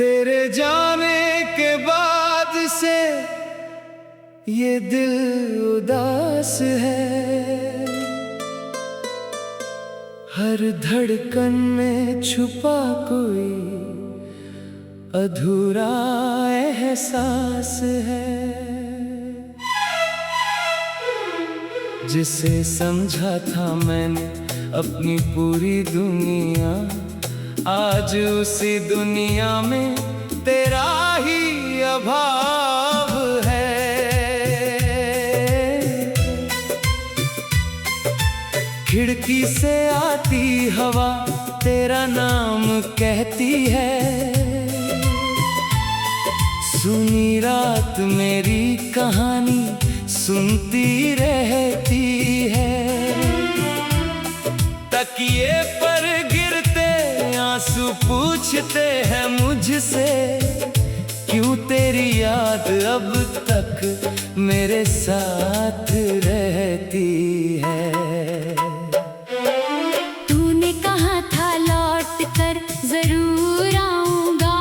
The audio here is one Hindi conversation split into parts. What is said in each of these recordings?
तेरे जाने के बाद से ये दिल उदास है। हर धड़कन में छुपा कोई अधूरा एहसास है। जिसे समझा था मैंने अपनी पूरी दुनिया, आज उसी दुनिया में तेरा ही अभाव है। खिड़की से आती हवा तेरा नाम कहती है। सुनी रात मेरी कहानी सुनती रहती है। तकिए पर गिरते आंसू पूछते हैं मुझसे, क्यों तेरी याद अब तक मेरे साथ रहती है। तूने कहा था लौट कर जरूर आऊंगा,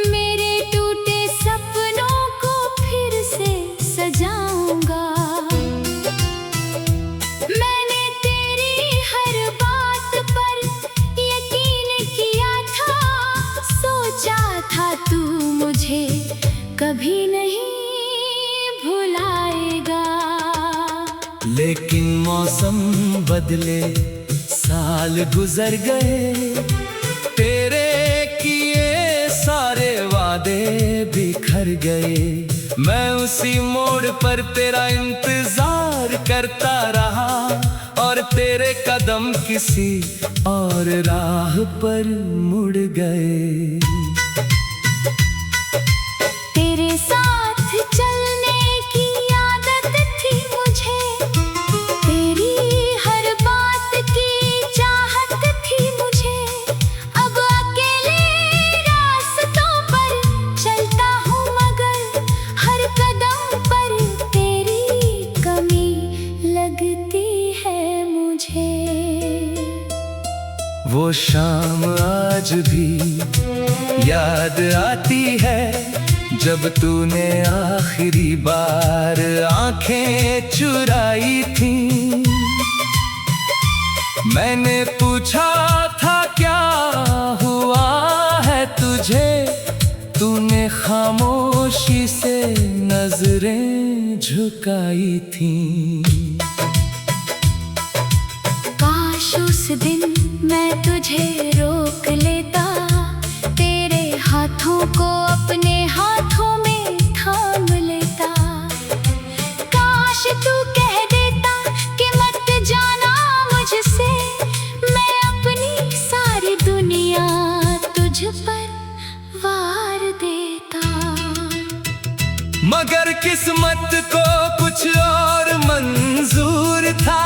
मेरे टूटे सपनों को फिर से सजाऊंगा। मैंने तेरी हर बात पर यकीन किया था, सोचा था तू मुझे कभी नहीं भुलाएगा। लेकिन मौसम बदले, साल गुजर गए, तेरे किए सारे वादे बिखर गए। मैं उसी मोड़ पर तेरा इंतजार करता रहा, और तेरे कदम किसी और राह पर मुड़ गए। तेरे साथ चलने की आदत थी मुझे, तेरी हर बात की चाहत थी मुझे। अब अकेले रास्तों पर चलता हूँ, मगर हर कदम पर तेरी कमी लगती है मुझे। वो शाम आज भी याद आती है, जब तूने आखिरी बार आंखें चुराई थी। मैंने पूछा था क्या हुआ है तुझे, तूने खामोशी से नजरें झुकाई थी। काश उस दिन मैं तुझे रोक लेता, तेरे हाथों को अपने हाथों में थाम लेता। काश तू कह देता कि मत जाना मुझसे, मैं अपनी सारी दुनिया तुझ पर वार देता। मगर किस्मत को कुछ और मंजूर था,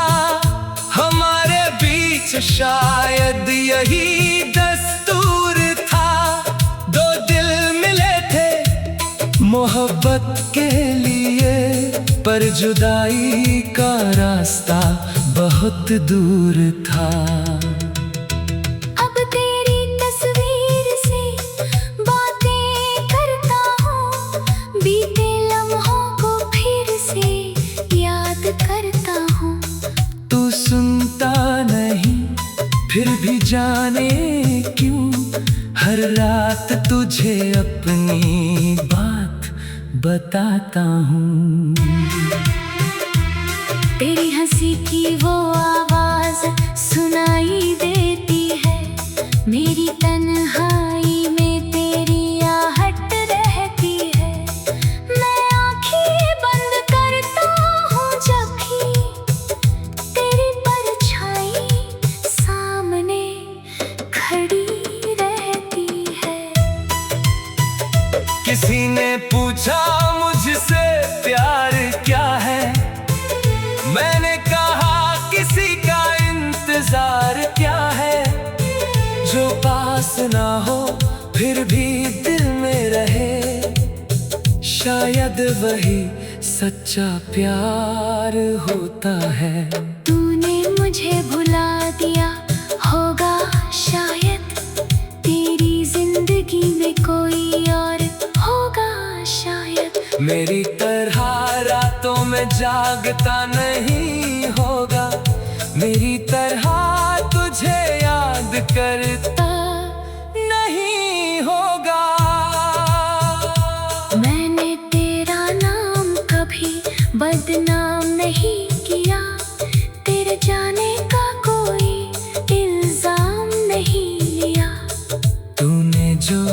हमारे बीच शायद यही दस्तूर था। दो दिल मिले थे मोहब्बत के लिए, पर जुदाई का रास्ता बहुत दूर था। अब तेरी तस्वीर से बातें करता हूँ, बीते लम्हों को फिर से याद करता हूँ। तू सुनता नहीं फिर भी जाने क्यों, हर रात तुझे अपनी बात बताता हूँ। तेरी हंसी की वो आवाज सुनाई देती है, मेरी तन्हाई में तेरी आहट रहती है। मैं आँखें बंद करता हूँ जब भी तेरी परछाई सामने खड़ी रहती है। किसी ने पूछा मुझसे प्यार क्या है, मैंने कहा किसी का इंतजार क्या है। जो पास ना हो फिर भी दिल में रहे, शायद वही सच्चा प्यार होता है। तूने मुझे भुला दिया होगा शायद, तेरी जिंदगी में मेरी तरह रातों में जागता नहीं होगा, मेरी तरह तुझे याद करता नहीं होगा। मैंने तेरा नाम कभी बदनाम नहीं किया, तेरे जाने का कोई इल्जाम नहीं लिया। तूने जो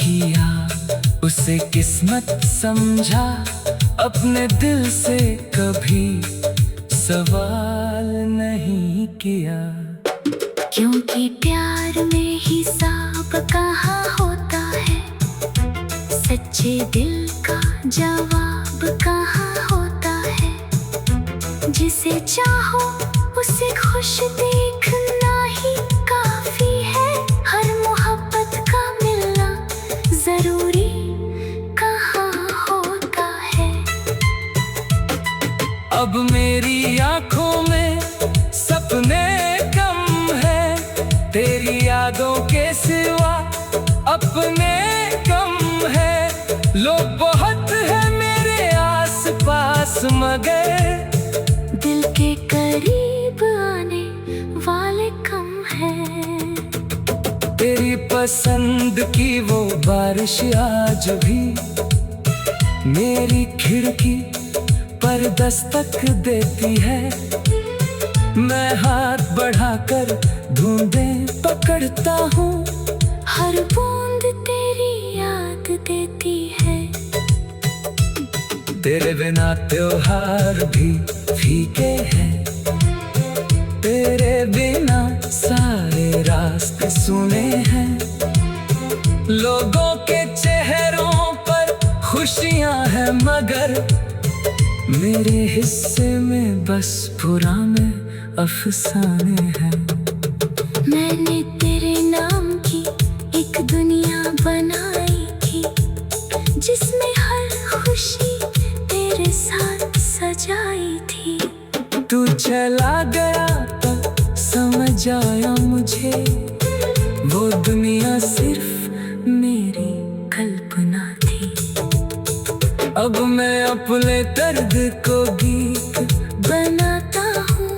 किया उसे किस्मत समझा, अपने दिल से कभी सवाल नहीं किया। क्योंकि प्यार में हिसाब कहाँ होता है, सच्चे दिल का जवाब कहाँ होता है। जिसे चाहो उसे खुश देखना ही काफी है, हर मोहब्बत का मिलना जरूरी कहाँ होता है। अब मेरी आंखों में सपने कम है, तेरी यादों के सिवा अपने कम है। लोग बहुत है मेरे आस पास मगर दिल के करीब आने वाले कम हैं। तेरी पसंद की वो बारिश आज भी मेरी खिड़की पर दस्तक देती है। मैं हाथ बढ़ाकर ढूंढें पकड़ता हूँ, हर बूंद तेरी याद देती है। तेरे बिना त्योहार भी फीके हैं, तेरे बिना सारे रास्ते सुने हैं। लोगों के चेहरों पर खुशियां हैं मगर मेरे हिस्से में बस पुराने अफसाने हैं। मैंने तेरे नाम की एक दुनिया बनाई थी, जिसमें हर खुशी तेरे साथ सजाई थी। तू चला गया तो समझ आया मुझे, वो दुनिया सिर्फ मेरी कल्पना थी। अब मैं अपने दर्द को गीत बनाता हूँ,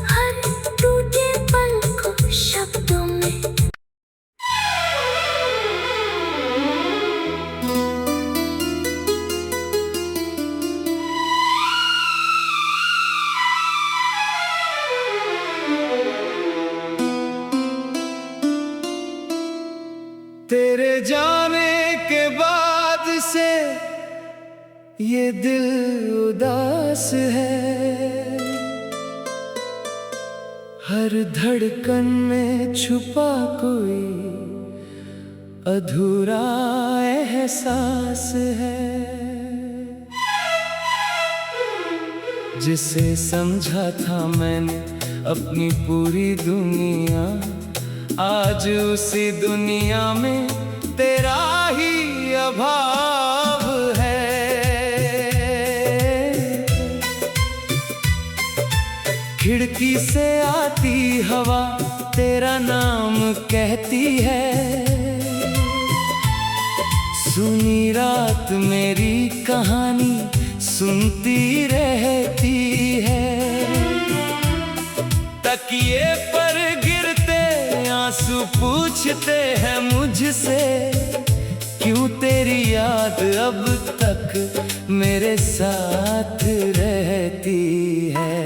हर टूटे पल को शब्दों में। तेरे जाने के बाद से ये दिल उदास है, हर धड़कन में छुपा कोई अधूरा एहसास है। जिसे समझा था मैंने अपनी पूरी दुनिया, आज उसी दुनिया में तेरा ही अभाव है। खिड़की से आती हवा तेरा नाम कहती है, सुनी रात मेरी कहानी सुनती रहती है। तकिए पर गिरते आंसू पूछते हैं मुझसे, क्यों तेरी याद अब तक मेरे साथ रहती है।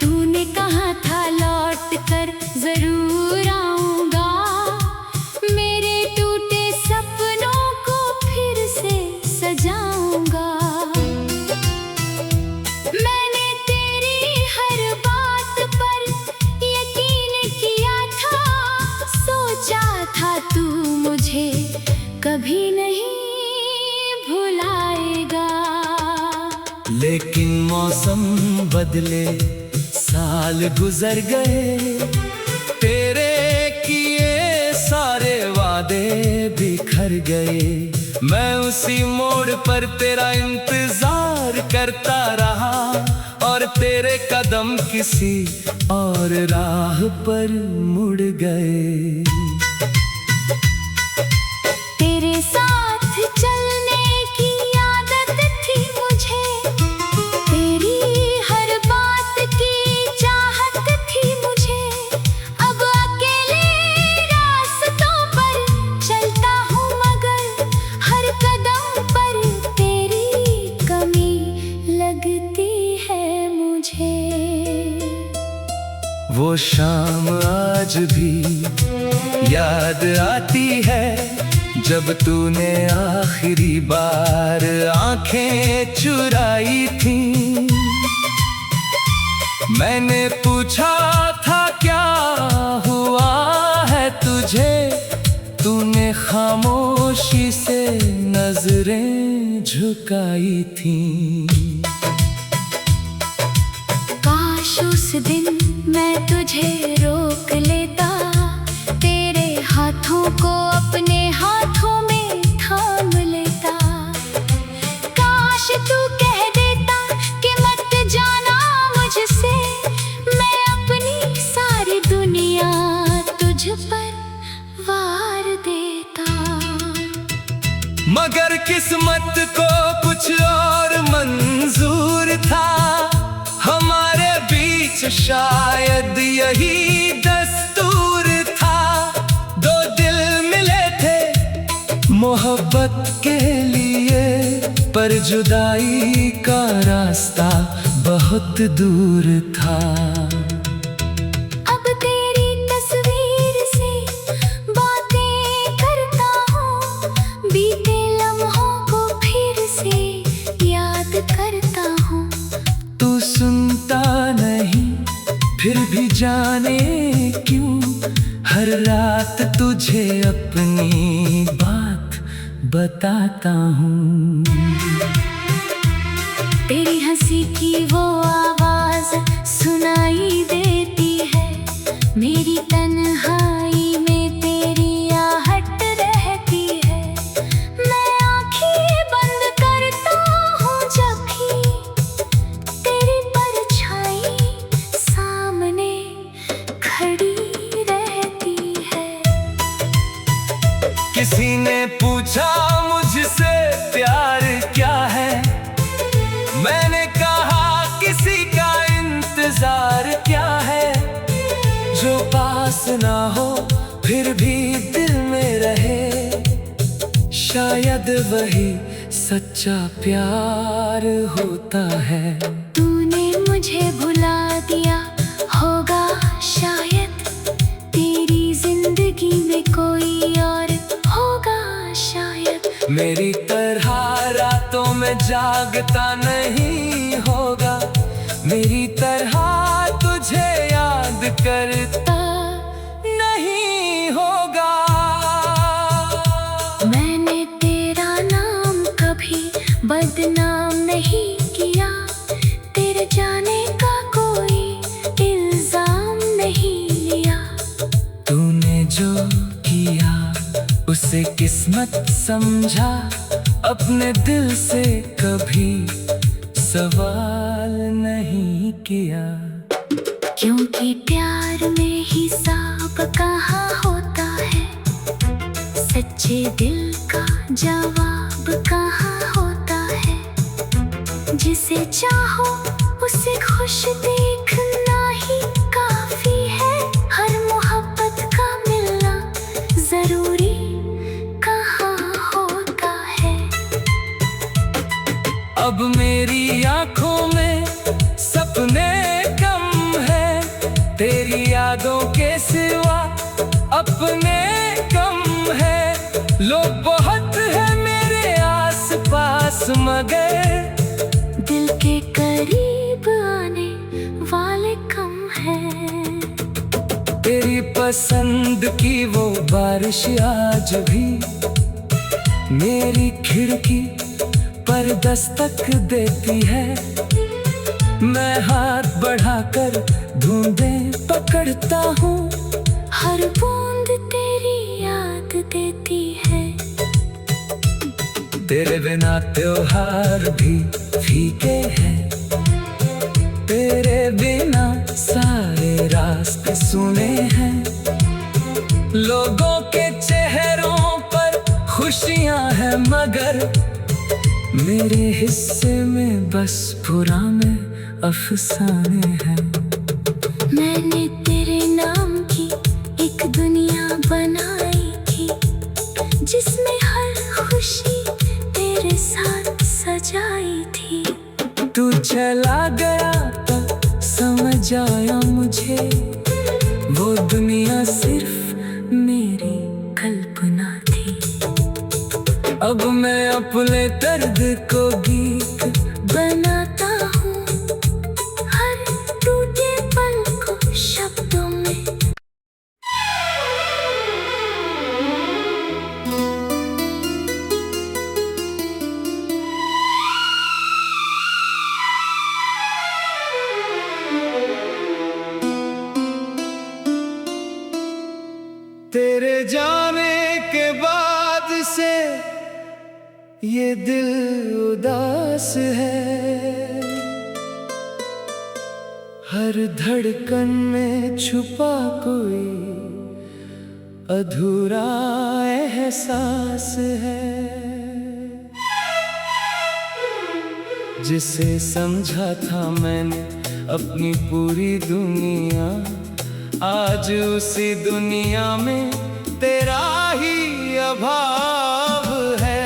तूने कहा था लौट कर जरूर आऊंगा, मेरे टूटे सपनों को फिर से सजाऊंगा। मैंने तेरी हर बात पर यकीन किया था, सोचा था तू मुझे कभी नहीं भुलाएगा। लेकिन मौसम बदले, साल गुजर गए, तेरे किए सारे वादे बिखर गए। मैं उसी मोड़ पर तेरा इंतजार करता रहा, और तेरे कदम किसी और राह पर मुड़ गए। तेरे साथ चल आज भी याद आती है जब तूने आखिरी बार आंखें चुराई थी। मैंने पूछा था क्या हुआ है तुझे, तूने खामोशी से नजरें झुकाई थी। काश उस दिन मैं तुझे रोक लेता, तेरे हाथों को अपने हाथों में थाम लेता। काश तू कह देता कि मत जाना मुझसे, मैं अपनी सारी दुनिया तुझ पर वार देता। मगर किस्मत को कुछ और मंजूर था, हमारे बीच शायद यही दस्तूर था। दो दिल मिले थे मोहब्बत के लिए, पर जुदाई का रास्ता बहुत दूर था। अब तेरी तस्वीर से बातें करता हूँ, बीते लम्हों को फिर से याद करता हूँ। तू सुनता नहीं फिर भी जाने क्यों, हर रात तुझे अपनी बात बताता हूँ। तेरी हंसी की वो आवाज सुनाई देती है, मेरी तन्हाई में तेरी आहट रहती है। मैं आंखें बंद करता हूँ जब भी तेरी परछाई सामने खड़ी रहती है। किसी ने पूछा मुझसे प्यार क्या है, मैंने कहा किसी का इंतजार क्या है। जो पास ना हो फिर भी दिल में रहे, शायद वही सच्चा प्यार होता है। तूने मुझे भुला दिया होगा शायद, तेरी जिंदगी में कोई और होगा शायद। मेरी तरह रातों में जागता नहीं होगा, मेरी तरह तुझे याद करता नहीं होगा। मैंने तेरा नाम कभी बदनाम नहीं किया, तेरे जाने का कोई इल्जाम नहीं लिया। तूने जो किया उसे किस्मत समझा, अपने दिल से कभी सवाल नहीं किया। क्योंकि प्यार में हिसाब कहाँ होता है, सच्चे दिल का जवाब कहाँ होता है। जिसे चाहो उसे खुश देखना ही काफी है, हर मोहब्बत का मिलना जरूरी कहाँ होता है। अब मेरी आंखों में सपने कम है, तेरी यादों के सिवा अपने कम है। लोग बहुत है मेरे आस पास मगर दिल के करीब आने वाले कम हैं। तेरी पसंद की वो बारिश आज भी मेरी खिड़की पर दस्तक देती है। मैं हाथ बढ़ाकर ढूंढे पकड़ता हूँ, हर बूंद तेरी याद देती है। तेरे बिना त्योहार भी फीके हैं, तेरे बिना सारे रास्ते सुने हैं। लोगों के चेहरों पर खुशियां हैं मगर मेरे हिस्से में बस पुराने अफसाने हैं। मैंने तेरे नाम की एक दुनिया बनाई थी, जिसमें हर खुशी तेरे साथ सजाई थी। तू चला गया तो समझ आया मुझे, वो दुनिया अब मैं अपने दर्द को गीत बनाता हूँ हर टूटे पल को शब्दों में। तेरे जाने के बाद से ये दिल उदास है, हर धड़कन में छुपा कोई अधूरा एहसास है। जिसे समझा था मैंने अपनी पूरी दुनिया, आज उसी दुनिया में तेरा ही अभाव है।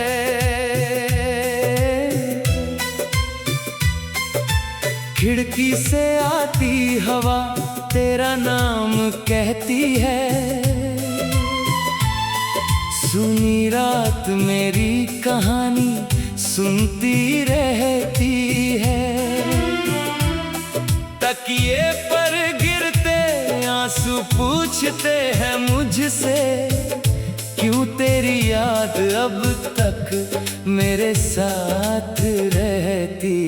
खिड़की से आती हवा तेरा नाम कहती है, सुनी रात मेरी कहानी सुनती रहती है। तकिए पर आंसू पूछते हैं मुझसे, क्यों तेरी याद अब तक मेरे साथ रहती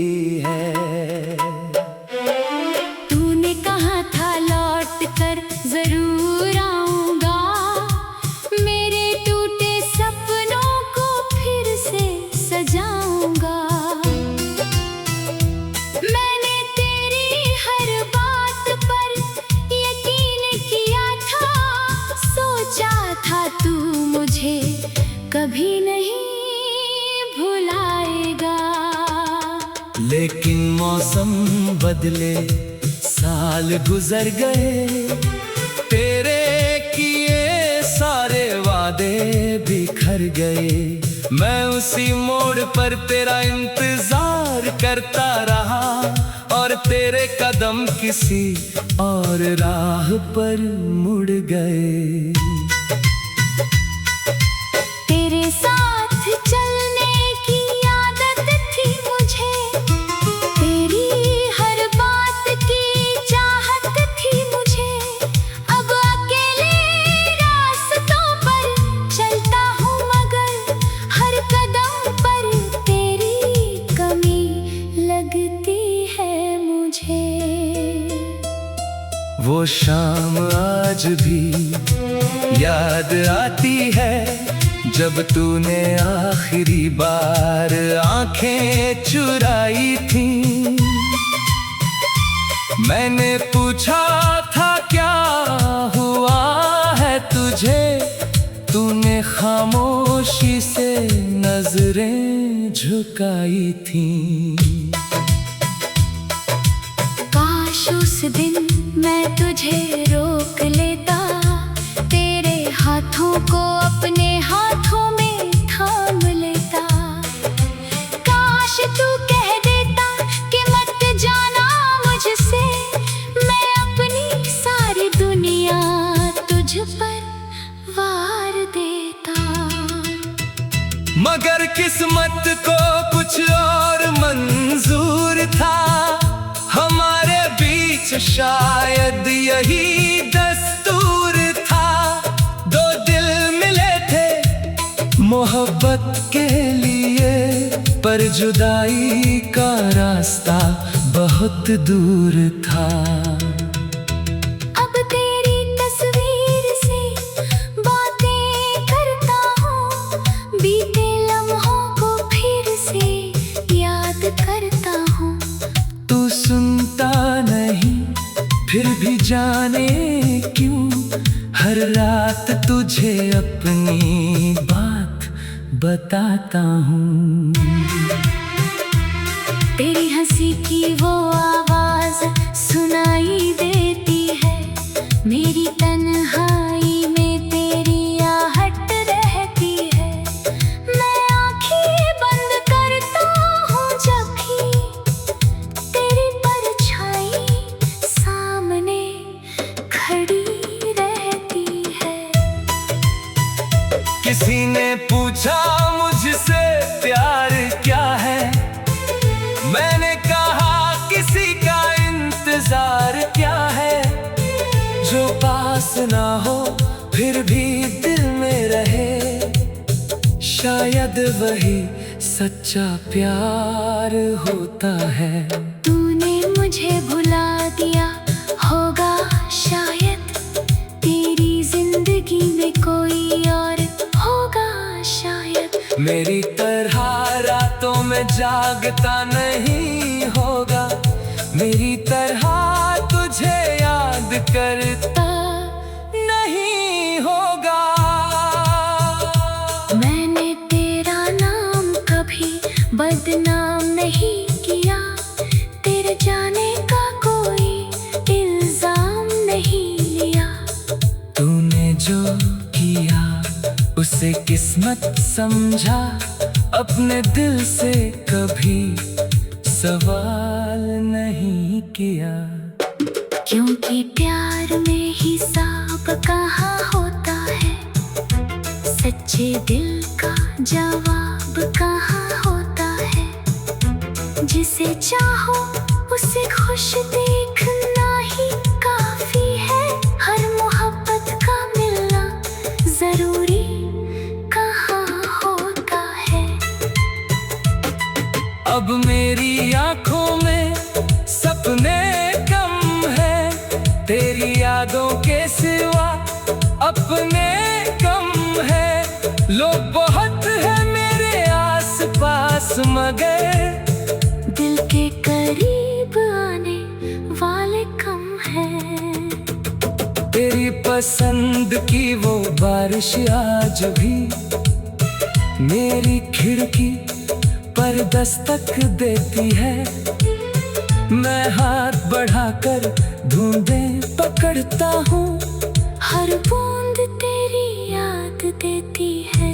है। तूने कहा था लौट कर जरूर आऊंगा, मेरे टूटे सपनों को फिर से सजाऊंगा। मैंने तेरी हर बात पर था, तू मुझे कभी नहीं भुलाएगा। लेकिन मौसम बदले, साल गुजर गए, तेरे किए सारे वादे बिखर गए। मैं उसी मोड़ पर तेरा इंतजार करता रहा, और तेरे कदम किसी और राह पर मुड़ गए। तेरे साथ चलने की आदत थी मुझे, तेरी हर बात की चाहत थी मुझे। अब अकेले रास्तों पर चलता हूँ, मगर हर कदम पर तेरी कमी लगती है मुझे। वो शाम आज भी याद आती है, जब तूने आखिरी बार आंखें चुराई थी। मैंने पूछा था क्या हुआ है तुझे, तूने खामोशी से नजरें झुकाई थी। काश उस दिन मैं तुझे रोक लेता, तेरे हाथों को अपने हाथों में थाम लेता। काश तू कह देता कि मत जाना मुझसे, मैं अपनी सारी दुनिया तुझ पर वार देता। मगर किस्मत को कुछ और मंजूर था, हमारे बीच शायद यही दस्तूर था। दो दिल मिले थे मोहब्बत के लिए, पर जुदाई का रास्ता बहुत दूर था। अब तेरी तस्वीर से बातें करता हूँ, बीते लम्हों को फिर से याद करता हूँ। तू सुनता नहीं फिर भी जाने क्यों, हर रात तुझे अपनी बात बताता हूँ। तेरी हंसी की वो आवाज सुनाई देती है, मेरी तन्हाई में तेरी आहट रहती है। मैं आँखें बंद करता हूँ जब भी तेरी परछाई सामने खड़ी रहती है। किसी ने पूछा मुझसे मुझसे प्यार क्या है। मैंने कहा किसी का इंतजार क्या है। जो पास ना हो फिर भी दिल में रहे, शायद वही सच्चा प्यार होता है। तूने मुझे भुला दिया होगा शायद, तेरी जिंदगी में कोई और होगा शायद। मेरी तरह रातों में जागता नहीं होगा, मेरी तरह तुझे याद करता नहीं होगा। मैंने तेरा नाम कभी बदनाम नहीं किया, तेरे जाने का कोई इल्जाम नहीं लिया। तूने जो किया उसे किस्मत समझा, अपने दिल से कभी सवाल नहीं किया। क्योंकि प्यार में हिसाब कहाँ होता है, सच्चे दिल का जवाब कहाँ होता है। जिसे चाहो उसे खुश देखना ही काफी है, हर मोहब्बत का मिलना जरूरी कहाँ होता है। अब मेरी आंखों में सपने कम है, तेरी यादों के सिवा अपने कम है। लोग बहुत है मेरे आस पास मगर दिल के करीब आने वाले कम हैं। तेरी पसंद की वो बारिश आज भी मेरी खिड़की पर दस्तक देती है। मैं हाथ बढ़ाकर ढूंढें पकड़ता हूँ, हर बूंद तेरी याद देती है।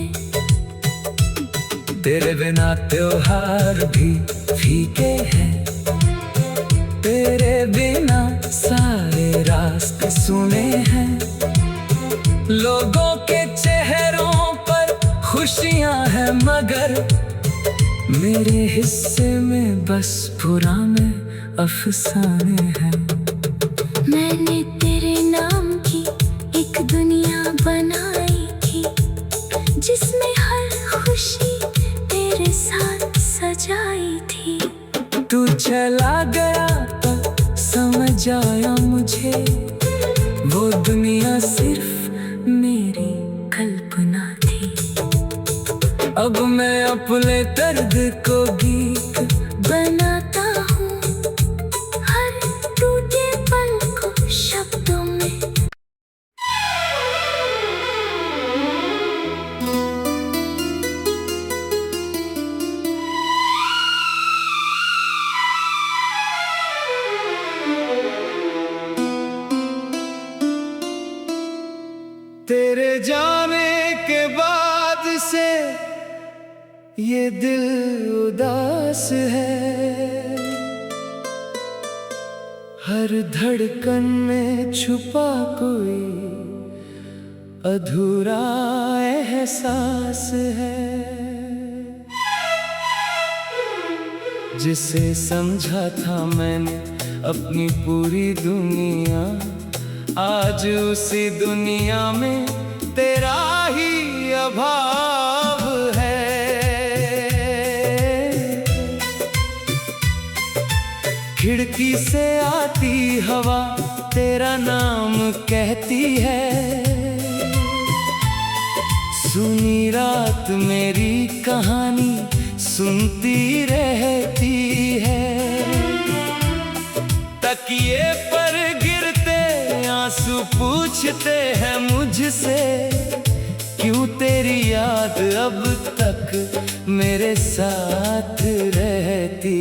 तेरे बिना त्योहार भी फीके हैं, तेरे बिना सारे रास्ते सुने हैं। लोगों के चेहरों पर खुशियां हैं मगर मेरे हिस्से में बस पुराने अफसाने हैं। मैंने तेरे नाम की एक दुनिया बनाई थी, जिसमें हर खुशी तेरे साथ सजाई थी। तू चला गया तो समझ आया मुझे, वो दुनिया सिर्फ मेरी कल्पना थी। अब मैं अपने दर्द को गीत बनाता हूँ, हर टूटे पल को शब्दों में। तेरे जाने के बाद से ये दिल उदास है, हर धड़कन में छुपा कोई अधूरा एहसास है। जिसे समझा था मैंने अपनी पूरी दुनिया, आज उसी दुनिया में तेरा ही अभाव है। खिड़की से आती हवा तेरा नाम कहती है, सुनी रात मेरी कहानी सुनती रहती है। तकिए पर गिरते आंसू पूछते हैं मुझसे, क्यों तेरी याद अब तक मेरे साथ रहती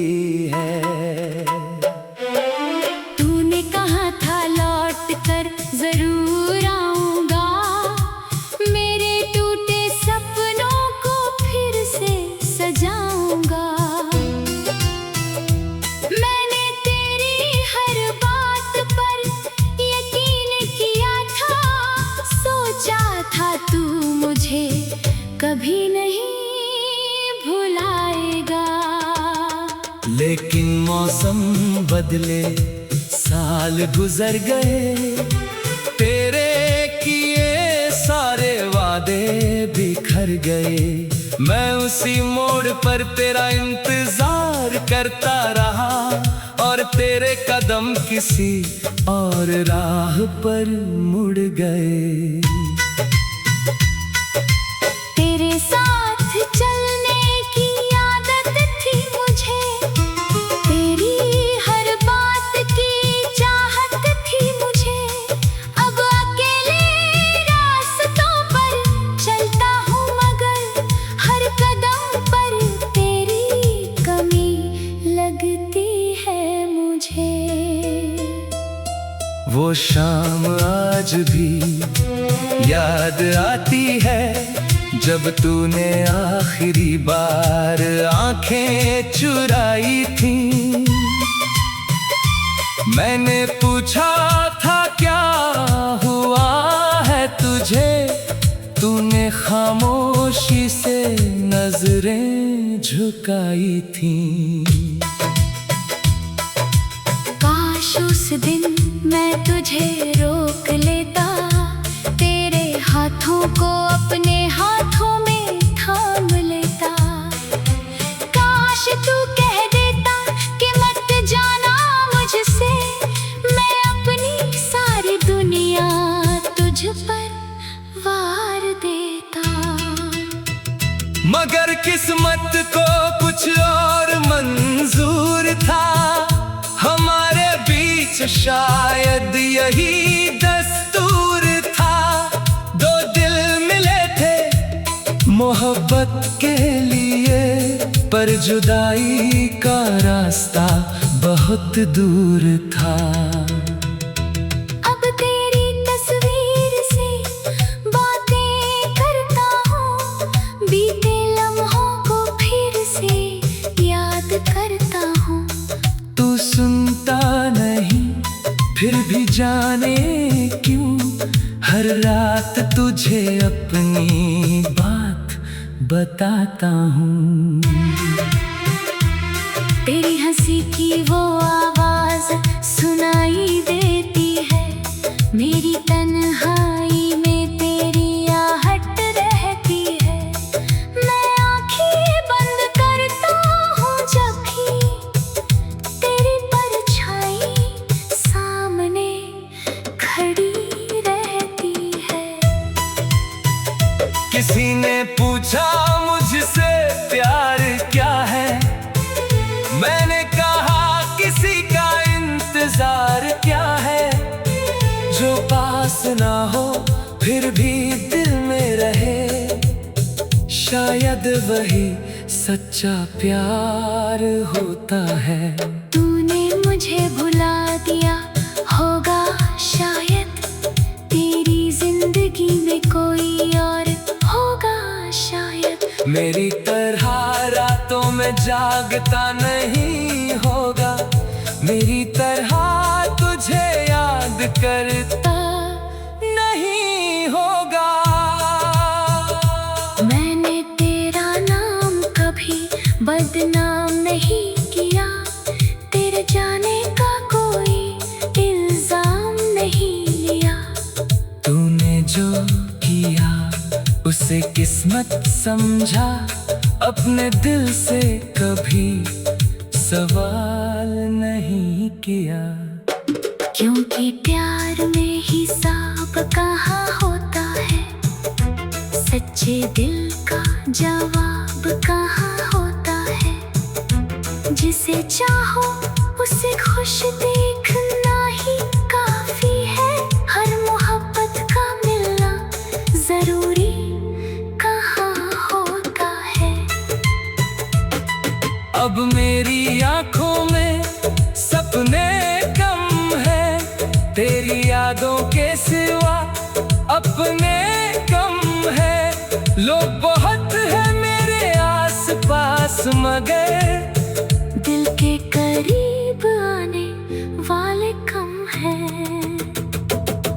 है। तूने कहा था लौट कर जरूर आऊंगा, मेरे टूटे सपनों को फिर से सजाऊंगा। मैंने तेरी हर बात पर यकीन किया था, सोचा था तू मुझे कभी नहीं भुलाएगा। लेकिन मौसम बदले, साल गुजर गए, तेरे किए सारे वादे बिखर गए। मैं उसी मोड़ पर तेरा इंतजार करता रहा, और तेरे कदम किसी और राह पर मुड़ गए। तेरे साथ चलने की आदत थी मुझे, तेरी हर बात की चाहत थी मुझे। अब अकेले रास्तों पर चलता हूँ, मगर हर कदम पर तेरी कमी लगती है मुझे। वो शाम आज भी याद आती है, जब तूने आखिरी बार आंखें चुराई थी। मैंने पूछा था क्या हुआ है तुझे, तूने खामोशी से नजरें झुकाई थी। काश उस दिन मैं तुझे रोक लेता, तेरे हाथों को अपने हाथों में थाम लेता। काश तू कह देता कि मत जाना मुझसे, मैं अपनी सारी दुनिया तुझ पर वार देता। मगर किस्मत को कुछ और मंजूर था, हमारे बीच शायद यही दस्तूर था। दो दिल मिले थे मोहब्बत के लिए, पर जुदाई का रास्ता बहुत दूर था। अब तेरी तस्वीर से बातें करता हूँ, बीते लम्हों को फिर से याद करता हूँ। तू सुनता नहीं, फिर भी जाने क्यों, हर रात तुझे अपनी बात बताता हूँ। तेरी हंसी की वो आवाज सुनाई देती है, मेरी तन्हाई में तेरी आहट रहती है। मैं आँखें बंद करता हूँ जब भी तेरी परछाई सामने खड़ी रहती है। किसी ने पूछा मुझसे प्यार क्या है, मैंने कहा किसी का इंतजार क्या है। जो पास ना हो फिर भी दिल में रहे, शायद वही सच्चा प्यार होता है। तूने मुझे भुला दिया होगा शायद, तेरी जिंदगी में कोई और होगा शायद। मेरी तरह रातों में जागता नहीं होगा, मेरी तरह तुझे याद करता नहीं होगा। मैंने तेरा नाम कभी बदनाम नहीं किया, तेरे जाने का कोई इल्जाम नहीं लिया। तूने जो किया उसे किस्मत समझा, अपने दिल से कभी सवाल नहीं किया। क्योंकि प्यार में हिसाब कहाँ होता है, सच्चे दिल का जवाब कहाँ होता है। जिसे चाहो उसे खुश देखना ही काफी है, हर मोहब्बत का मिलना जरूरी कहाँ होता है। अब मेरी आंखों में सपने कम है, तेरी यादों के सिवा अपने कम है। लोग बहुत है मेरे आस पास, मगर दिल के करीब आने वाले कम हैं।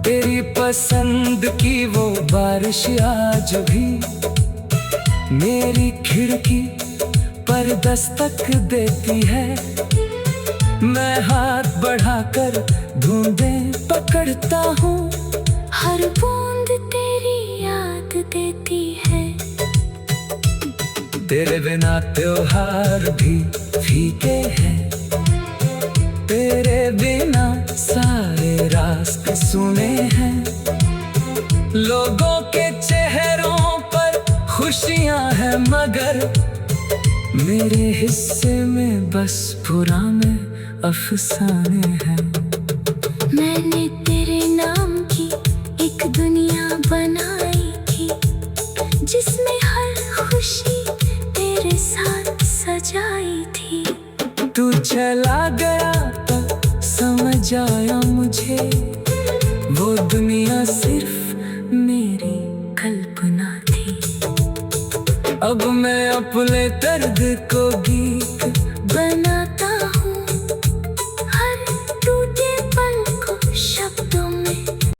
तेरी पसंद की वो बारिश आज भी मेरी खिड़की पर दस्तक देती है। मैं हाथ बढ़ाकर ढूंढें पकड़ता हूँ, हर बूंद तेरी याद देती है। तेरे बिना त्योहार भी फीके हैं, तेरे बिना सारे रास्ते सुने हैं। लोगों के चेहरों पर खुशियां हैं, मगर मेरे हिस्से में बस पुराने अफसाने हैं। मैंने तेरे नाम की एक दुनिया बनाई थी, जिसमें हर खुशी तेरे साथ सजाई थी। तू चला गया तो समझ आया मुझे, वो दुनिया सिर्फ मेरी कल्पना थी। अब मैं अपने दर्द को गीत